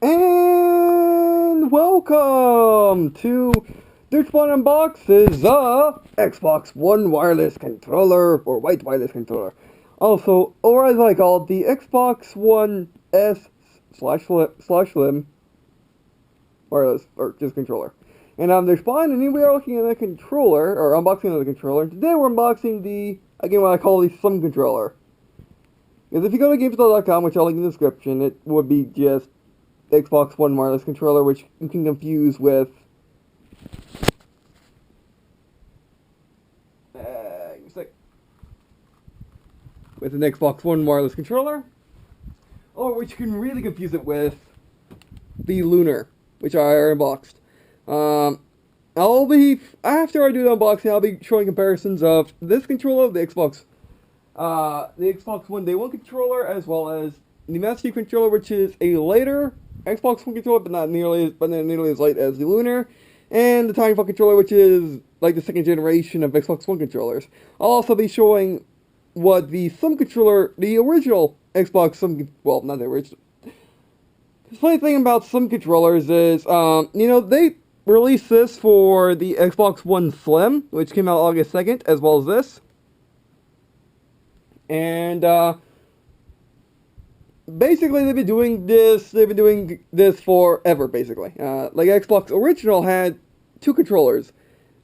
And welcome to Der999 Unboxes, the Xbox One wireless controller, or white wireless controller. Also, or as I call it, the Xbox One S slash slim wireless, or just controller. And I'm Der999, and we are looking at the controller, or unboxing the controller. Today we're unboxing the, again, what I call the slim controller. Because if you go to GameStop.com, which I'll link in the description, it would be just Xbox One wireless controller, which you can confuse with an Xbox One wireless controller, or which you can really confuse it with the Lunar, which I unboxed. After I do the unboxing, I'll be showing comparisons of this controller, the Xbox One Day 1 controller, as well as the Master Chief controller, which is a later Xbox One controller, but not nearly as light as the Lunar, and the Tiny Phone controller, which is like the second generation of Xbox One controllers. I'll also be showing what the Slim controller, the original Xbox Slim, well, not the original. The funny thing about Slim controllers is, they released this for the Xbox One Slim, which came out August 2nd, as well as this. And, basically, they've been doing this forever, basically. Like, Xbox Original had two controllers.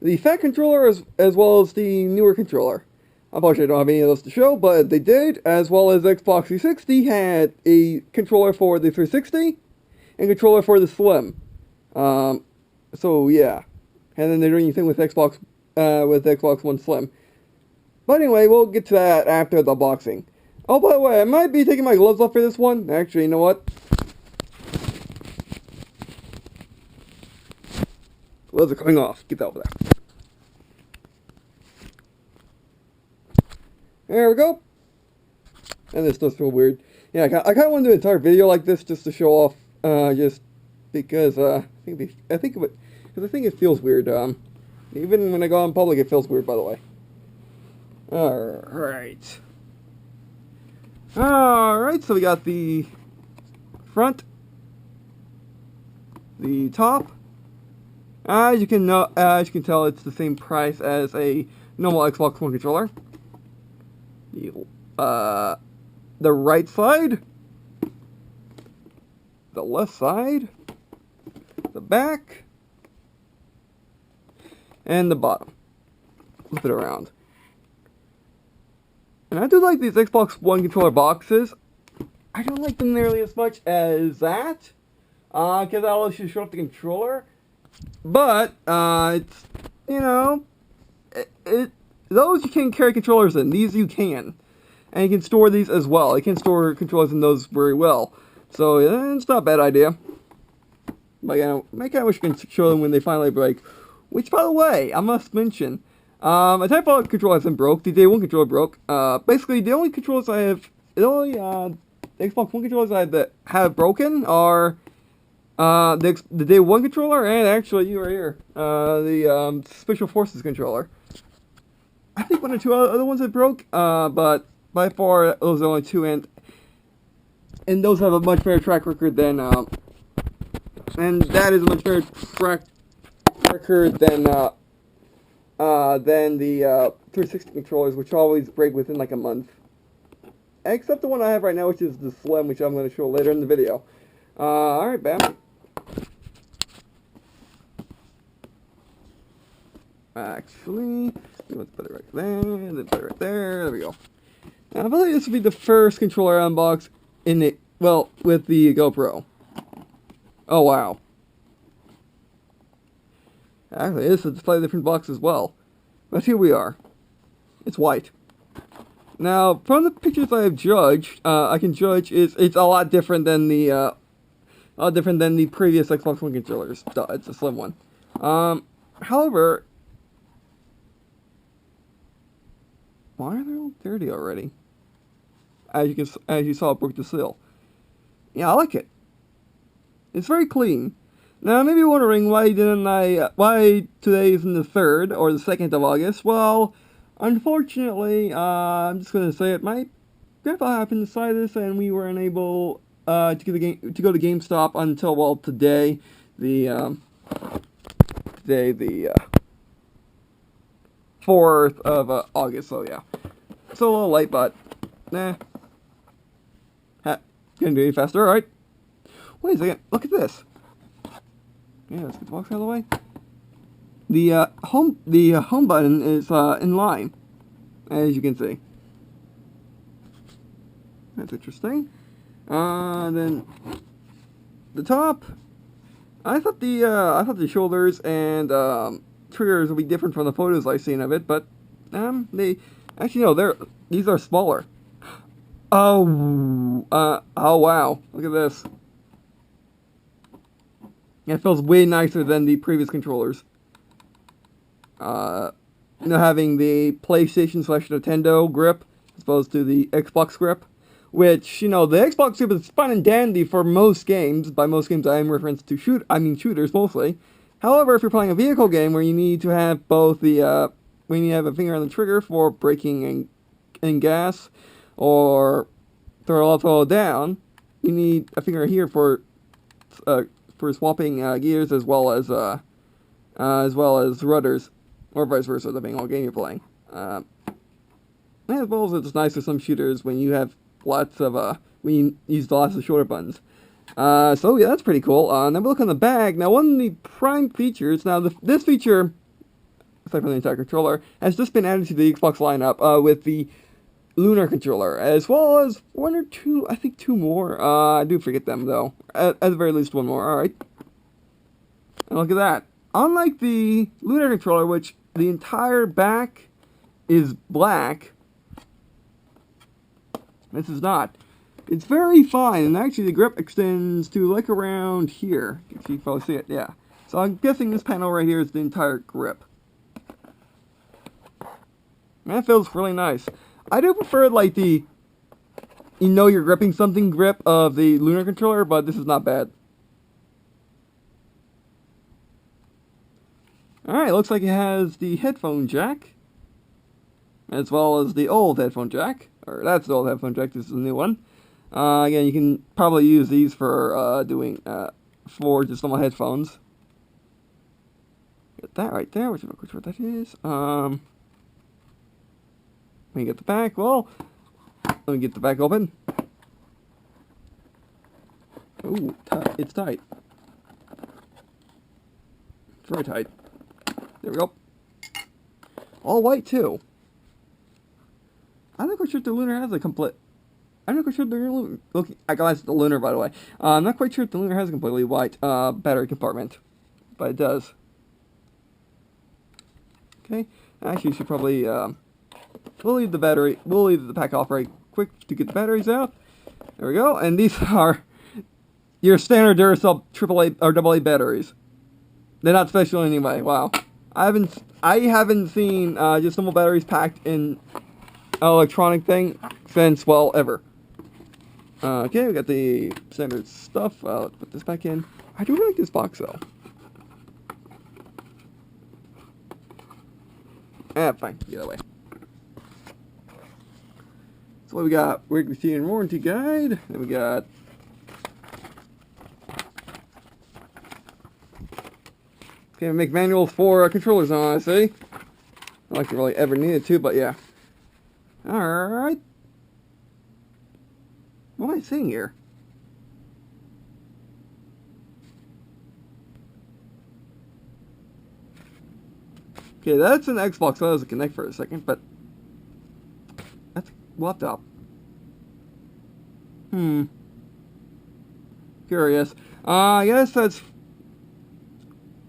The fat controller as well as the newer controller. Unfortunately, I don't have any of those to show, but they did, as well as Xbox 360 had a controller for the 360 and controller for the Slim. So, yeah. And then they're doing anything with Xbox One Slim. But anyway, we'll get to that after the unboxing. Oh, by the way, I might be taking my gloves off for this one. Actually, you know what? Gloves are coming off. Get that over there. There we go. And this does feel weird. Yeah, I kind of want to do an entire video like this just to show off, just because I think it feels weird. Even when I go out in public, it feels weird. By the way. Alright. Alright, so we got the front, the top. As you can tell, it's the same price as a normal Xbox One controller. The right side, the left side, the back, and the bottom. Flip it around. And I do like these Xbox One controller boxes. I don't like them nearly as much as that, because that allows you to show off the controller. But, it's, those you can carry controllers in. These you can. And you can store these as well. You can store controllers in those very well. So, it's not a bad idea. But, I kind of wish you can show them when they finally break. Which, by the way, I must mention, a type of controller hasn't broke. The Day 1 controller broke. Basically, the only controllers Xbox One controllers that have broken are the Day 1 controller, and actually, you right here, the Special Forces controller. I think one or two other ones that broke, but by far those are only two, and those have a much better track record than, and that is a much better track record than the 360 controllers, which always break within like a month. Except the one I have right now, which is the Slim, which I'm going to show later in the video. Alright, bam. Actually, let's put it right there, then put it right there, there we go. I believe this will be the first controller I unbox with the GoPro. Oh, wow. Actually, this is a slightly different box as well. But here we are. It's white. Now, from the pictures I have judged, I can judge it's a lot different than the previous Xbox One controllers. It's a slim one. However, why are they all dirty already? As you saw, it broke the seal. Yeah, I like it. It's very clean. Now, maybe you're wondering why today isn't the 3rd or the 2nd of August. Well, unfortunately, I'm just going to say it, my grandpa happened to decide this and we were unable to go to GameStop until, well, today, the 4th of August. So yeah, it's a little late, but nah, can't do any faster. All right. Wait a second. Look at this. Yeah, let's get the box out of the way. The home button is in line, as you can see. That's interesting. Then the top. I thought the shoulders and triggers would be different from the photos I've seen of it, but they actually no, these are smaller. Oh, oh wow! Look at this. It feels way nicer than the previous controllers. Having the PlayStation / Nintendo grip as opposed to the Xbox grip, which, the Xbox grip is fun and dandy for most games. By most games, I am referenced to shooters mostly. However, if you're playing a vehicle game where you need to have both when you have a finger on the trigger for braking and gas, or throw down, you need a finger here for swapping gears as well as rudders, or vice versa, depending on what game you're playing. As well as it's nice for some shooters when you have lots of when you use lots of shoulder buttons. So yeah, that's pretty cool. Then we look on the back. Now, one of the prime features. Now, this feature, aside from the entire controller, has just been added to the Xbox lineup with the Lunar controller, as well as one or two, I think 2 more. I do forget them though. At the very least, 1 more. All right. And look at that. Unlike the Lunar controller, which the entire back is black, this is not. It's very fine, and actually the grip extends to like around here. If you can probably see it, yeah. So I'm guessing this panel right here is the entire grip. And that feels really nice. I do prefer like the, you're gripping something grip of the Lunar controller, but this is not bad. Alright, looks like it has the headphone jack, as well as the old headphone jack. Or that's the old headphone jack, this is the new one. Again, you can probably use these for for just normal headphones. Get that right there, which what that is. When you get the back, well, let me get the back open. Ooh, it's tight. It's very tight. There we go. All white too. I'm not quite sure if the Lunar has a complete. I'm not quite sure the looking. I glanced at the Lunar, by the way. I'm not quite sure if the Lunar has a completely white battery compartment, but it does. Okay. Actually, you should probably. We'll leave the pack off right quick to get the batteries out. There we go. And these are your standard Duracell AAA or AA batteries. They're not special anyway. Wow. I haven't seen just normal batteries packed in an electronic thing since, well, ever. Okay, we got the standard stuff. Let's put this back in. I do like this box though. Fine. Either way. So what we got? Warranty and warranty guide. Then we got okay, make manuals for controllers on, I see. Not like you really ever needed to, but yeah. Alright. What am I seeing here? Okay, that's an Xbox. That was a Kinect for a second, but that's a laptop. Curious. I guess that's.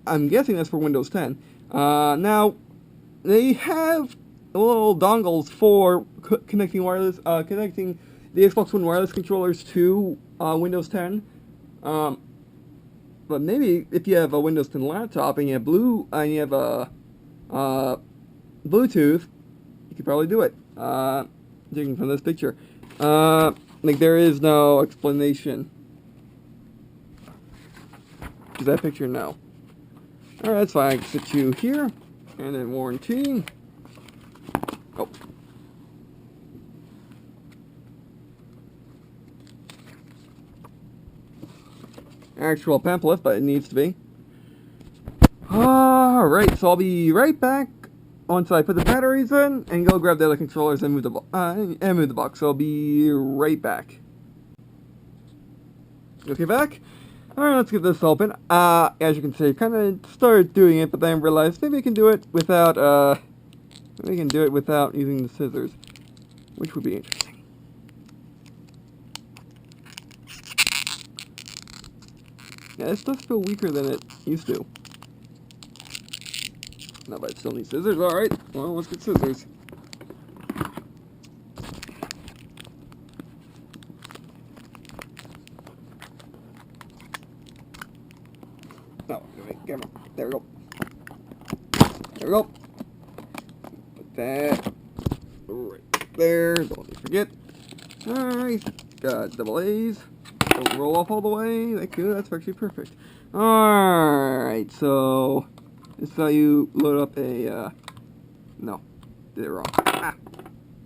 I'm guessing that's for Windows 10. Now, they have little dongles for connecting connecting the Xbox One wireless controllers to Windows 10. But maybe if you have a Windows 10 laptop and you have a Bluetooth, you could probably do it. Judging from this picture, like there is no explanation. Is that picture? No. Alright, that's fine. I can sit you here. And then warranty. Oh. actual pamphlet, but it needs to be. Alright, so I'll be right back once I put the batteries in and go grab the other controllers and move the box. So I'll be right back. Okay, back. Alright, let's get this open. As you can see, I kind of started doing it, but then realized maybe I can do it without, using the scissors, which would be interesting. Yeah, this does feel weaker than it used to. No, but I still need scissors. Alright, well, let's get scissors. No, camera. There we go. There we go. Put that right there. Don't forget. Alright, got double A's. Don't roll off all the way. That's actually perfect. Alright, so this is how you load up a, no, did it wrong.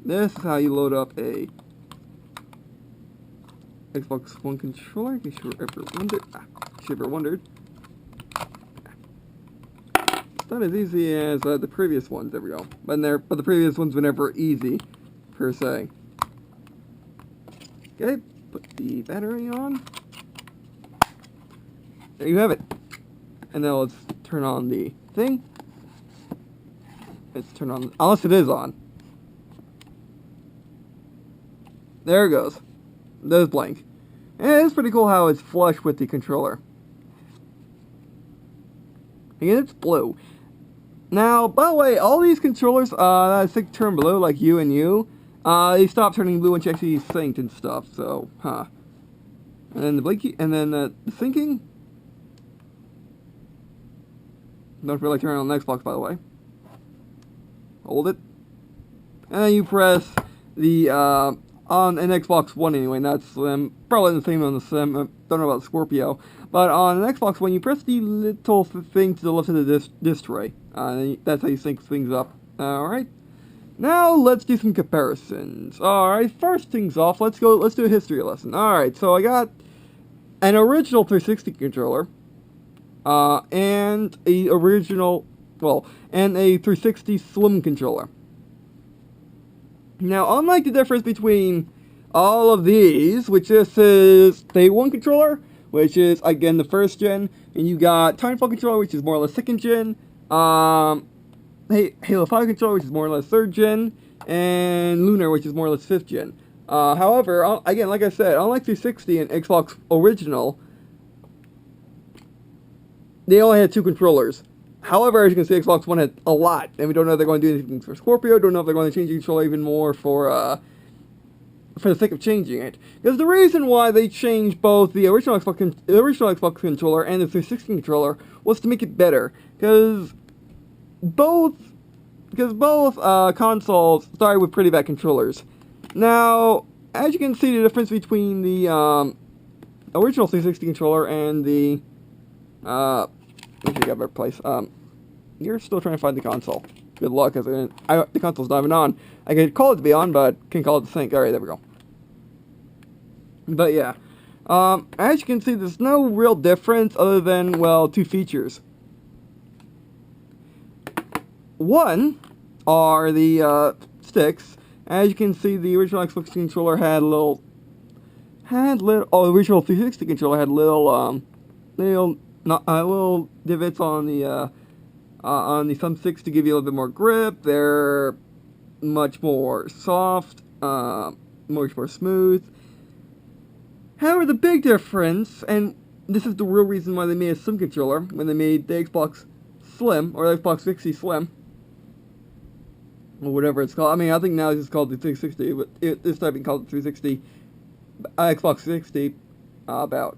This is how you load up a Xbox One controller, in case you ever wondered. It's not as easy as the previous ones, there we go. But the previous ones were never easy, per se. Okay, put the battery on. There you have it. And now let's turn on the thing. Let's turn on, unless it is on. There it goes. There's blank. And it's pretty cool how it's flush with the controller. Again, it's blue. Now, by the way, all these controllers that I think turn blue, like U and U, they stop turning blue once you actually synced and stuff, so, And then the blinky, and then the syncing. Don't really turn on the Xbox, by the way. Hold it. And then you press the, on an Xbox One anyway, not Slim. Probably the same on the Slim. Don't know about Scorpio. But on an Xbox One, you press the little thing to the left of the disc tray. That's how you sync things up. Alright. Now, let's do some comparisons. Alright, first things off, let's do a history lesson. Alright, so I got an original 360 controller. And a 360 Slim controller. Now, unlike the difference between all of these, which this is Day 1 controller, which is, again, the first gen, and you got Titanfall controller, which is more or less second gen, Halo 5 controller, which is more or less third gen, and Lunar, which is more or less fifth gen. However, again, like I said, unlike 360 and Xbox Original, they only had two controllers. However, as you can see, Xbox One had a lot, and we don't know if they're going to do anything for Scorpio, don't know if they're going to change the controller even more for the sake of changing it. Because the reason why they changed both the original Xbox controller and the 360 controller was to make it better. Because both consoles started with pretty bad controllers. Now, as you can see, the difference between the original 360 controller and the got a better place. You're still trying to find the console. Good luck, because the console's not even on. I could call it to be on, but can't call it to sync. Alright, there we go. But yeah. As you can see, there's no real difference other than, well, two features. One are the sticks. As you can see, the original Xbox controller had the original 360 controller had little divots on the thumbsticks to give you a little bit more grip. They're much more soft, much more smooth. However, the big difference, and this is the real reason why they made a Slim controller when they made the Xbox Slim or the Xbox 360 Slim, or whatever it's called. I mean, I think now it's just called the 360, but this time it called the 360 Xbox 360 about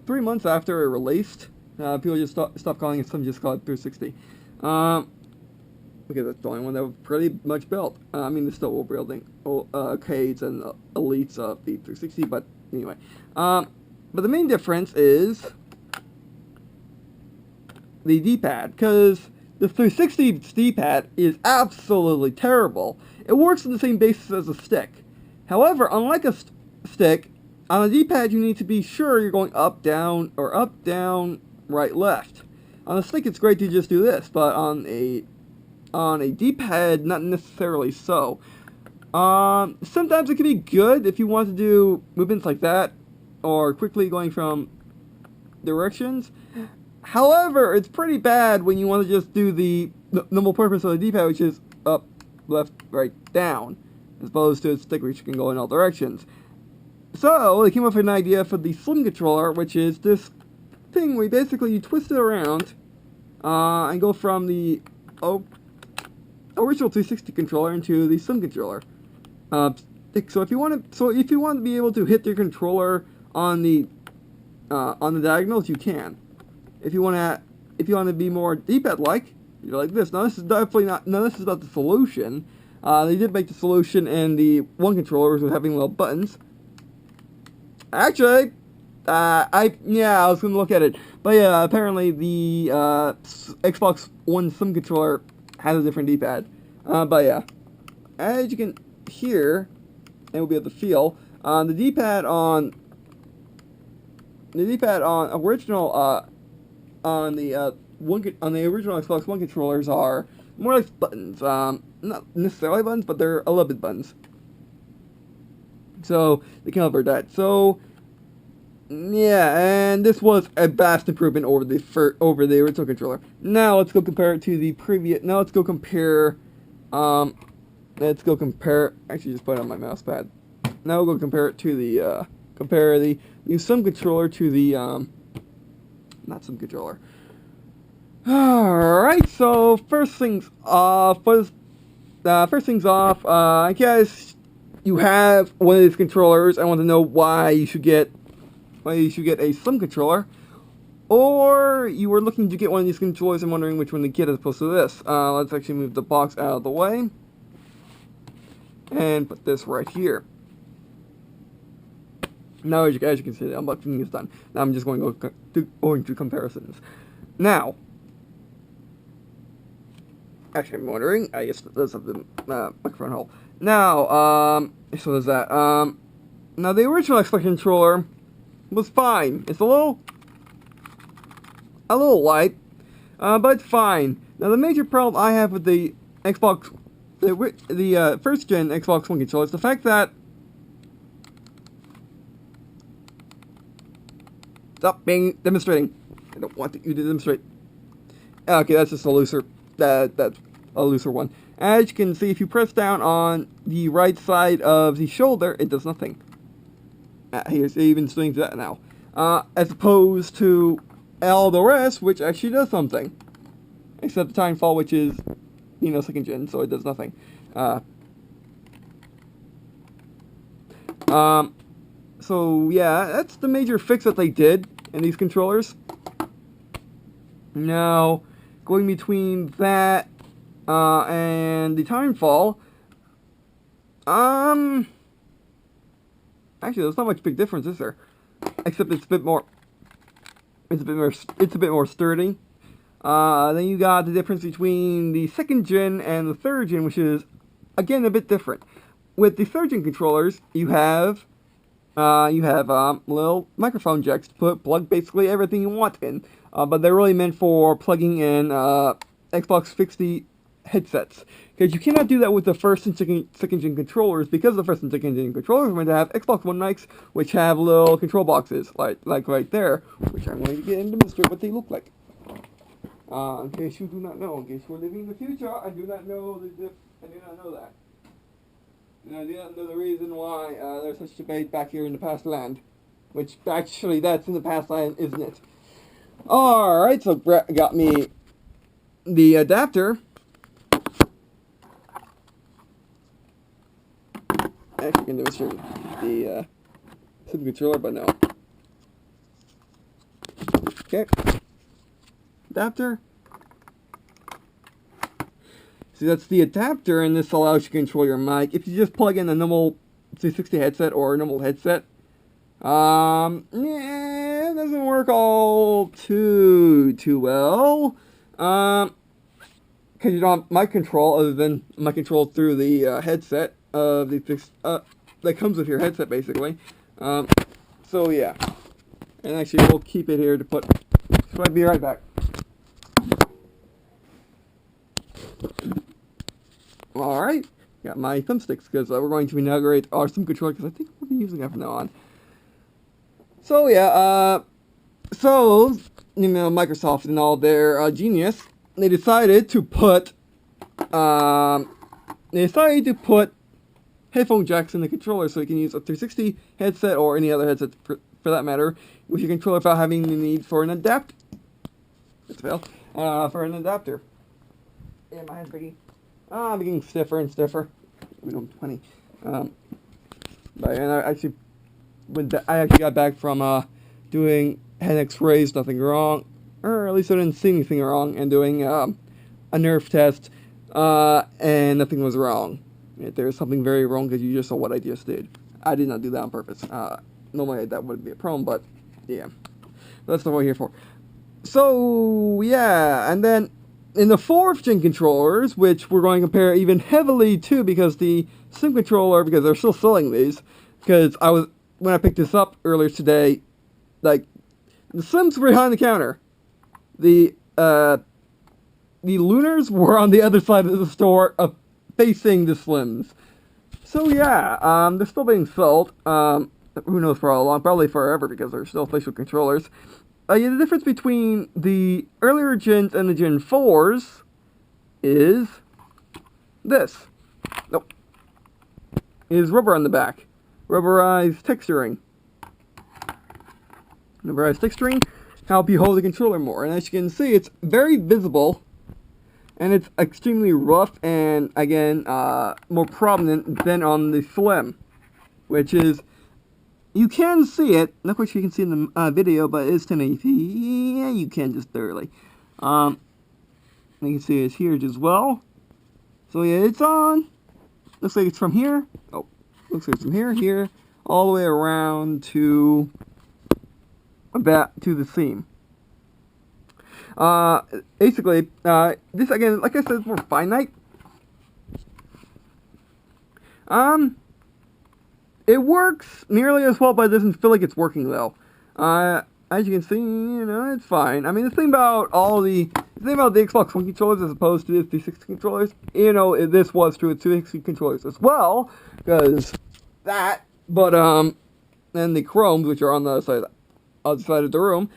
3 months after it released. People just stopped calling it Slim, just called it 360. Because that's the only one that was pretty much built. I mean, they're still building arcades and elites of the 360, but anyway. But the main difference is the D-pad, because the 360 D-pad is absolutely terrible. It works on the same basis as a stick. However, unlike a stick, On the D-pad, you need to be sure you're going up, down, or up, down, right, left. On a stick, it's great to just do this, but on a D-pad, not necessarily so. Sometimes it can be good if you want to do movements like that, or quickly going from directions. However, it's pretty bad when you want to just do the normal purpose of the D-pad, which is up, left, right, down, as opposed to a stick which can go in all directions. So, they came up with an idea for the Slim controller, which is this thing where basically you twist it around, and go from the original 360 controller into the Slim controller. So if you want to be able to hit your controller on the diagonals, you can. If you want to be more D-pad like, you're like this. Now this is definitely not. Now this is not the solution. They did make the solution in the one controllers with having little buttons. Actually, I was gonna look at it, but yeah, apparently the Xbox One Slim controller has a different D-pad. But yeah, as you can hear, and we'll be able to feel, the D-pad on original on the original Xbox One controllers are more like buttons. Not necessarily buttons, but they're a little bit buttons. So they can cover that. So yeah, and this was a vast improvement over the original controller. Now let's go compare it to the previous. Now let's go compare. Actually, just put it on my mouse pad. Now we'll go compare it to the compare the new Slim controller to the not Slim controller. All right. So first things off. I guess you have one of these controllers. I want to know why you should get a Slim controller, or you were looking to get one of these controllers and wondering which one to get as opposed to this. Let's actually move the box out of the way and put this right here. Now, as you can see, the unboxing is done. Now I'm just going to go into comparisons. Now, actually, I'm wondering. I guess that's the microphone hole. Now, so there's that. Now the original Xbox controller was fine. It's a little light, but it's fine. Now the major problem I have with the Xbox, the first gen Xbox One controller is the fact that stop being demonstrating. I don't want you to demonstrate. Okay, that's just a looser. That's a looser one. As you can see, if you press down on the right side of the shoulder, it does nothing. Here's even doing that now. As opposed to all the rest, which actually does something. Except the Timefall, which is, second gen, so it does nothing. So yeah, that's the major fix that they did in these controllers. Now, going between that and the Timefall, actually, there's not much big difference, is there? Except it's a bit more sturdy. Then you got the difference between the second gen and the third gen, which is again a bit different. With the third gen controllers, you have little microphone jacks to plug basically everything you want in, but they're really meant for plugging in Xbox 360 headsets, because you cannot do that with the first and second gen controllers, because the first and second gen controllers are meant to have Xbox One mics, which have little control boxes, like right there, which I'm going to get and demonstrate what they look like. In case you do not know, in case we're living in the future, I do not know that. And I do not know the reason why there's such debate back here in the past land. Which, actually, that's in the past land, isn't it? Alright, so Brett got me the adapter. Actually, I can demonstrate the Super controller, but no. Okay. Adapter. See, that's the adapter, and this allows you to control your mic. If you just plug in a normal 360 headset or a normal headset, it doesn't work all too well. Because you don't have mic control other than mic control through the headset of that comes with your headset, basically. So yeah, and actually we'll keep it here to put. So I'll be right back. All right, got my thumbsticks because we're going to inaugurate our thumb controller because I think we'll be using that from now on. So yeah, so you know, Microsoft and all their genius, they decided to put headphone jacks in the controller so you can use a 360 headset or any other headset for that matter with your controller without having the need for an adapter. For an adapter. Yeah, my hand's biggie. I'm getting stiffer and stiffer. We don't funny. But and I actually got back from doing head X-rays, nothing wrong, or at least I didn't see anything wrong, and doing a nerve test, and nothing was wrong. There's something very wrong because you just saw what I just did. I did not do that on purpose. Normally that wouldn't be a problem, but yeah, that's what we're here for. So yeah, and then in the 4th gen controllers, which we're going to compare even heavily to because the Sim controller, because they're still selling these, because when I picked this up earlier today, like, the Sims were behind the counter. The Lunars were on the other side of the store, facing the Slims. So yeah, they're still being sold. Who knows for how long? Probably forever because they're still official controllers. Yeah, the difference between the earlier gens and the Gen 4s is this. Nope. Is rubber on the back. Rubberized texturing. Rubberized texturing help you hold the controller more. And as you can see, it's very visible. And it's extremely rough and, again, more prominent than on the Slim. Which is, you can see it. Not quite sure you can see in the video, but it's 1080p. Yeah, you can just barely. You can see it's here as well. So yeah, it's on. Looks like it's from here. Oh, looks like it's from here, all the way around to the seam. Basically, this again, like I said, is more finite. It works nearly as well, but it doesn't feel like it's working though. As you can see, you know, it's fine. I mean, the thing about the Xbox One controllers as opposed to the 360 controllers, you know, this was true with 360 controllers as well, because that, but and the chromes, which are on the other side of the room,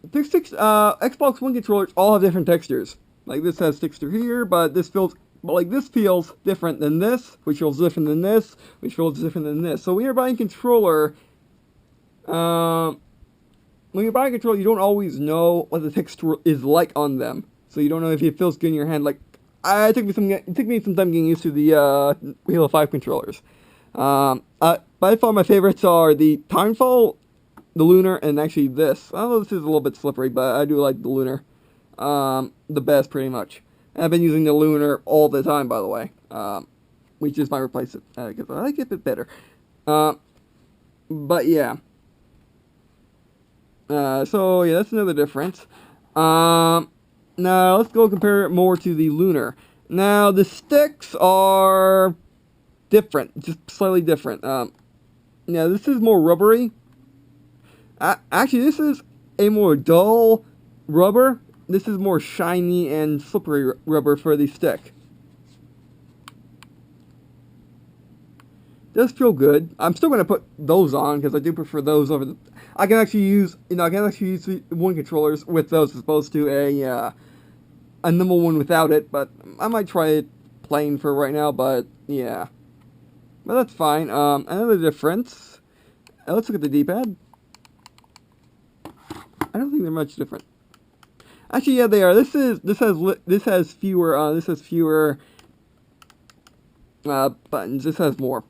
Xbox One controllers all have different textures. Like this has texture here, but this feels different than this, which feels different than this, which feels different than this. So when you're buying a controller, you don't always know what the texture is like on them. So you don't know if it feels good in your hand. Like, it took me some time getting used to the Halo 5 controllers. By far my favorites are the Timefall, the Lunar, and actually this. I know this is a little bit slippery, but I do like the Lunar the best, pretty much. And I've been using the Lunar all the time, by the way, which is my replacement, because I like it a bit better. But yeah. So yeah, that's another difference. Now let's go compare it more to the Lunar. Now the sticks are different, just slightly different. Now this is more rubbery. Actually, this is a more dull rubber. This is more shiny and slippery rubber for the stick. Does feel good. I'm still going to put those on because I do prefer those over the. I can actually use the one controllers with those as opposed to a normal one without it. But I might try it plain for right now. But yeah, but that's fine. Another difference. Let's look at the D-pad. I don't think they're much different. Actually, yeah, they are. This has fewer buttons. This has more.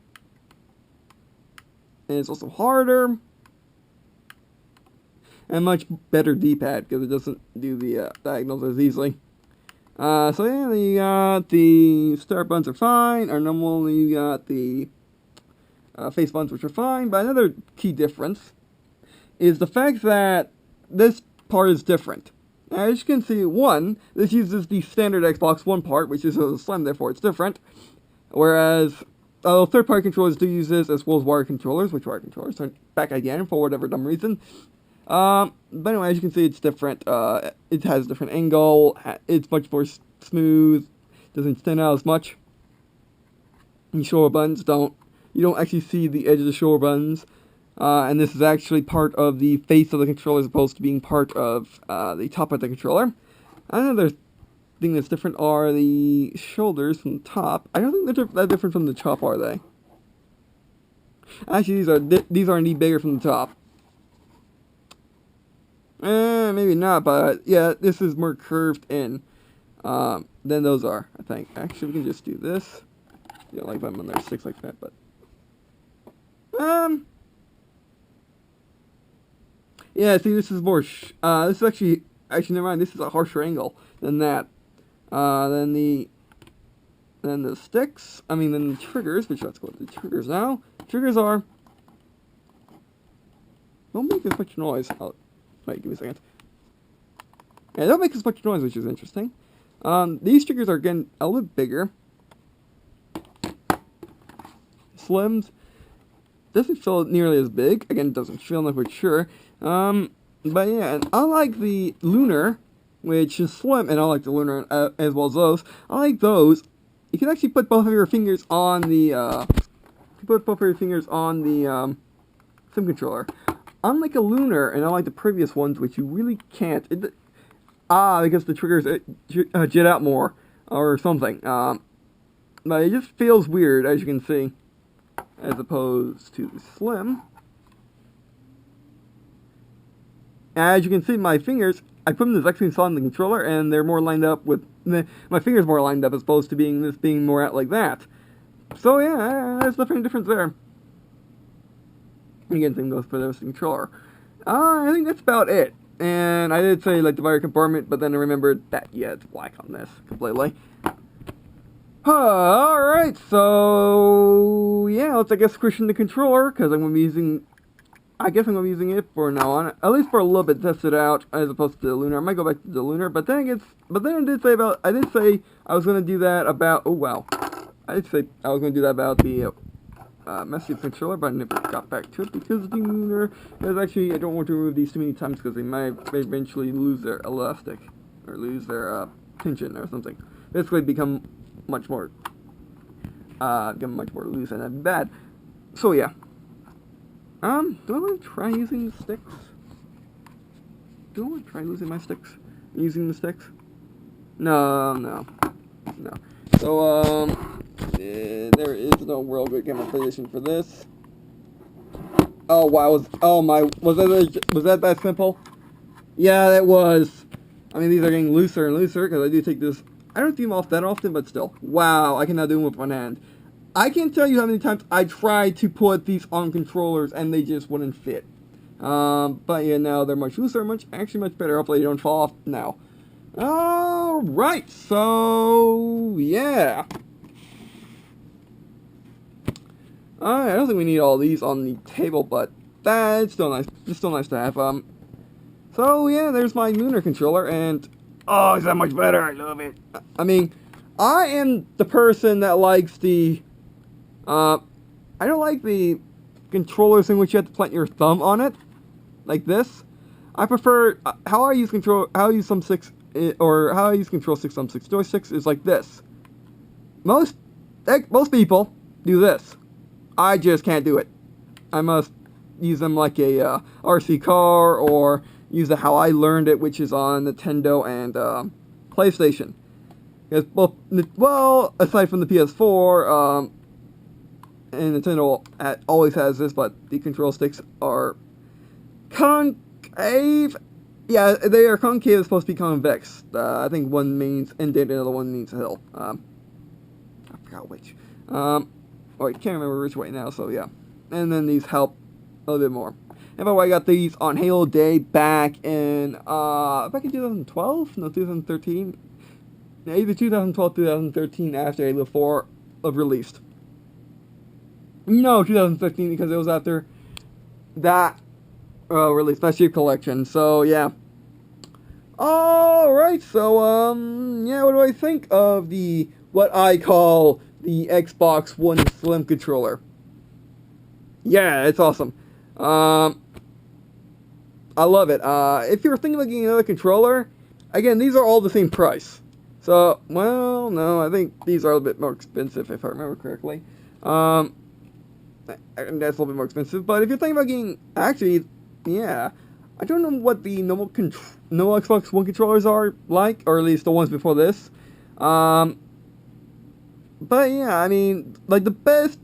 And it's also harder. And much better D-pad because it doesn't do the diagonals as easily. So yeah, you got the start buttons are fine. Or normally you got the face buttons, which are fine. But another key difference is the fact that this part is different. Now, as you can see, this uses the standard Xbox One part, which is a Slim, therefore it's different. Whereas third-party controllers do use this, as well as wired controllers, which wired controllers turn back again for whatever dumb reason. But anyway, as you can see, it's different. It has a different angle. It's much more smooth. Doesn't stand out as much. The shoulder buttons don't. You don't actually see the edge of the shoulder buttons. And this is actually part of the face of the controller as opposed to being part of the top of the controller. Another thing that's different are the shoulders from the top. I don't think they're that different from the top, are they? Actually, these are indeed bigger from the top. Maybe not, but yeah, this is more curved in than those are, I think. Actually, we can just do this. You don't like them when they're sticks like that, but yeah, see, this is more this is actually never mind, this is a harsher angle than that. Then the sticks, then the triggers, which let's go with the triggers now. Triggers are, don't make as much noise. Wait, give me a second. Yeah, don't make as much noise, which is interesting. These triggers are, again, a little bit bigger. Slims. Doesn't feel nearly as big. Again, it doesn't feel like we're sure. But yeah, and unlike the Lunar, which is slim, and I like the Lunar as well as those, I like those. You can actually put both of your fingers on the, sim controller. Unlike a Lunar, and unlike the previous ones, which you really can't, because the triggers jet out more, or something. But it just feels weird, as you can see, as opposed to the Slim. As you can see, my fingers, I put them in the exact same slot on the controller, and they're more lined up with, my fingers more lined up as opposed to being more out like that. So yeah, there's definitely a difference there. Again, same goes for the controller. I think that's about it. And I did say, like, the wire compartment, but then I remembered that, yeah, it's black on this completely. Alright, so yeah, let's, I guess, question the controller, because I'm going to be using, I guess I'm going to be using it for now on, at least for a little bit, test it out, as opposed to the Lunar. I might go back to the Lunar, but then I did say I was going to do that about, oh wow, I did say I was going to do that about the messy controller, but I never got back to it because the Lunar is actually, I don't want to remove these too many times because they might eventually lose their elastic, or lose their tension or something. Basically become much more loose, and that'd be bad. So yeah. Do I want to try using the sticks? Do I want to try losing my sticks? Using the sticks? No. So, there is no real good camera position for this. Oh wow, was that simple? Yeah, that was. I mean, these are getting looser and looser, because I do take this, I don't do them off that often, but still. Wow, I cannot do them with one hand. I can't tell you how many times I tried to put these on controllers, and they just wouldn't fit. But yeah, now they're much looser, actually much better. Hopefully they don't fall off now. Alright, so, yeah. I don't think we need all these on the table, but that's still nice. It's still nice to have. So yeah, there's my Lunar controller, and oh, is that much better? I love it. I mean, I am the person that likes the, I don't like the controllers in which you have to plant your thumb on it, like this. I prefer, how I use Control 6, or how I use Control 6 thumb 6 joysticks is like this. Most people do this. I just can't do it. I must use them like a RC car, or use it how I learned it, which is on Nintendo and PlayStation. Because both, well, aside from the PS4, and Nintendo always has this, but the control sticks are concave. Yeah, they are concave. It's supposed to be convex. I think one means indent, and the other one means hill. I forgot which. Oh, I can't remember which way now, so yeah. And then these help a little bit more. And by the way, I got these on Halo Day back in 2012? No, 2013. Yeah, either 2012 2013 after Halo 4 was released. No, 2015, because it was after that release, that Chief Collection, so yeah. Alright, so, yeah, what do I think of what I call the Xbox One Slim controller. Yeah, it's awesome. I love it. If you're thinking of getting another controller, again, these are all the same price. So, well, no, I think these are a bit more expensive, if I remember correctly. And that's a little bit more expensive. But if you're thinking about getting, actually, yeah, I don't know what the normal Xbox One controllers are like, or at least the ones before this. But yeah, I mean, like the best,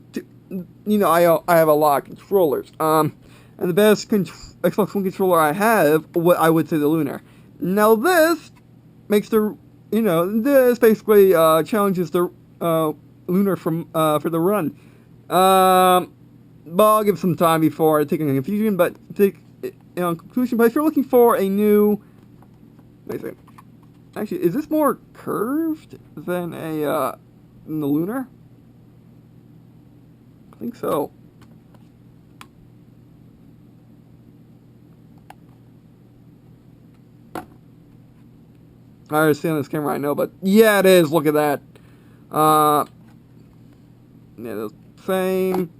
you know, I have a lot of controllers. And the best Xbox One controller I have, what I would say the Lunar. Now this makes the, you know, this basically challenges the Lunar for the run. But I'll give some time before taking a conclusion. But conclusion. But if you're looking for a new, wait a second. Actually, is this more curved than a than the Lunar? I think so. I already see on this camera, I know, but yeah, it is. Look at that. Yeah, the same,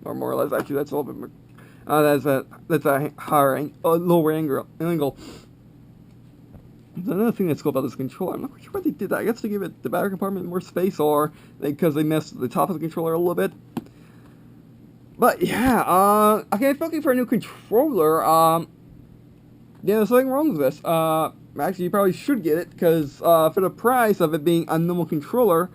or more or less. Actually, that's a little bit more. That's a higher, lower angle. There's another thing that's cool about this controller. I'm not quite sure why they did that. I guess to give it the battery compartment more space, or because they messed with the top of the controller a little bit. But yeah, okay, if you're looking for a new controller, yeah, there's something wrong with this. Actually, you probably should get it, because for the price of it being a normal controller,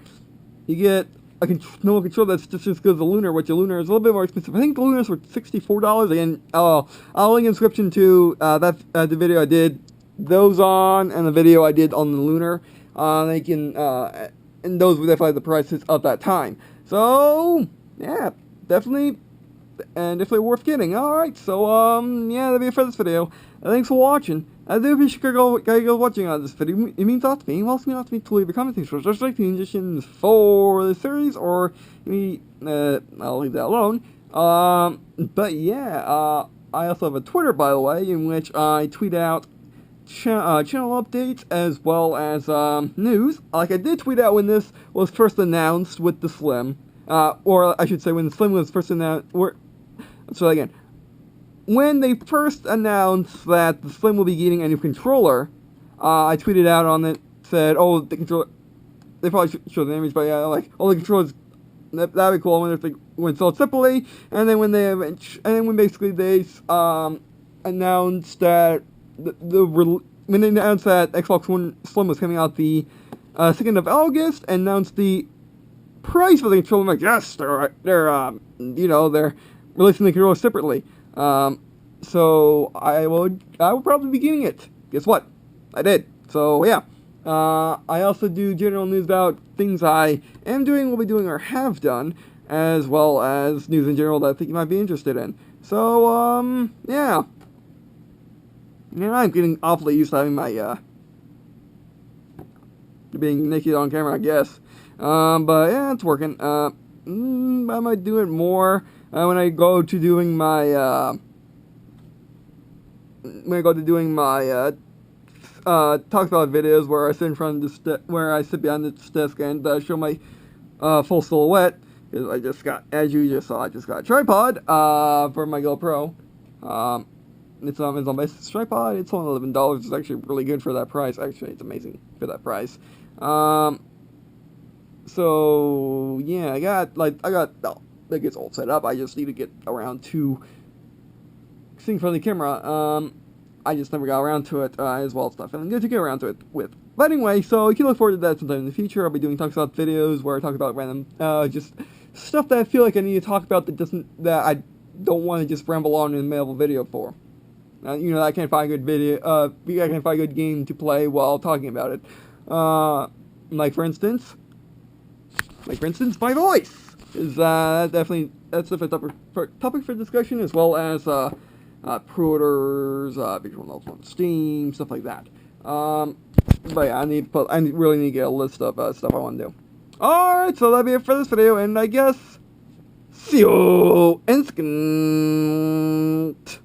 you get a normal controller that's just as good as the Lunar, which the Lunar is a little bit more expensive. I think the Lunars were $64. Again, I'll link a description to the video I did those on, and the video I did on the Lunar. They can, and those were definitely the prices of that time. So, yeah, definitely worth getting. Alright, so, yeah, that'll be it for this video. Thanks for watching. I do appreciate you guys watching this video. It means a lot to me. It also means a lot to me to leave a comment for just like the suggestions for the series, or maybe, I'll leave that alone. But yeah, I also have a Twitter, by the way, in which I tweet out channel updates as well as news. Like I did tweet out when this was first announced with the Slim, or I should say when the Slim was first announced. So again, when they first announced that the Slim will be getting a new controller, I tweeted out on it, said, "Oh, the controller." They probably should show the image, but yeah, like, "Oh, the controllers. That'd be cool." I wonder if they went sold separately, and then when basically they announced that when they announced that Xbox One Slim was coming out the 2nd of August, and announced the price for the controller, I'm like, yes, they're releasing the controller separately. So I will probably be getting it. Guess what? I did. So yeah. I also do general news about things I am doing, will be doing, or have done, as well as news in general that I think you might be interested in. So, yeah. Yeah, I'm getting awfully used to having my, being naked on camera, I guess. But yeah, it's working. I might do it more, when I go to doing my, talk about videos where I sit in front of this, where I sit behind this desk and show my full silhouette. Because I just got, as you just saw, I just got a tripod for my GoPro. It's on Amazon based tripod. It's only $11. It's actually really good for that price. Actually, it's amazing for that price. So yeah, I got that gets all set up. I just need to get around to seeing from the camera. I just never got around to it, as well. It's not feeling good to get around to it with. But anyway, so you can look forward to that sometime in the future. I'll be doing talks about videos where I talk about random, just stuff that I feel like I need to talk about that I don't want to just ramble on in the middle of a video for. I can't find a good video, I can't find a good game to play while talking about it. Like for instance, my voice is, that's definitely a topic for discussion, as well as, pre-orders, visual novels on Steam, stuff like that. But yeah, I really need to get a list of stuff I want to do. Alright, so that'll be it for this video, and I guess see you in second.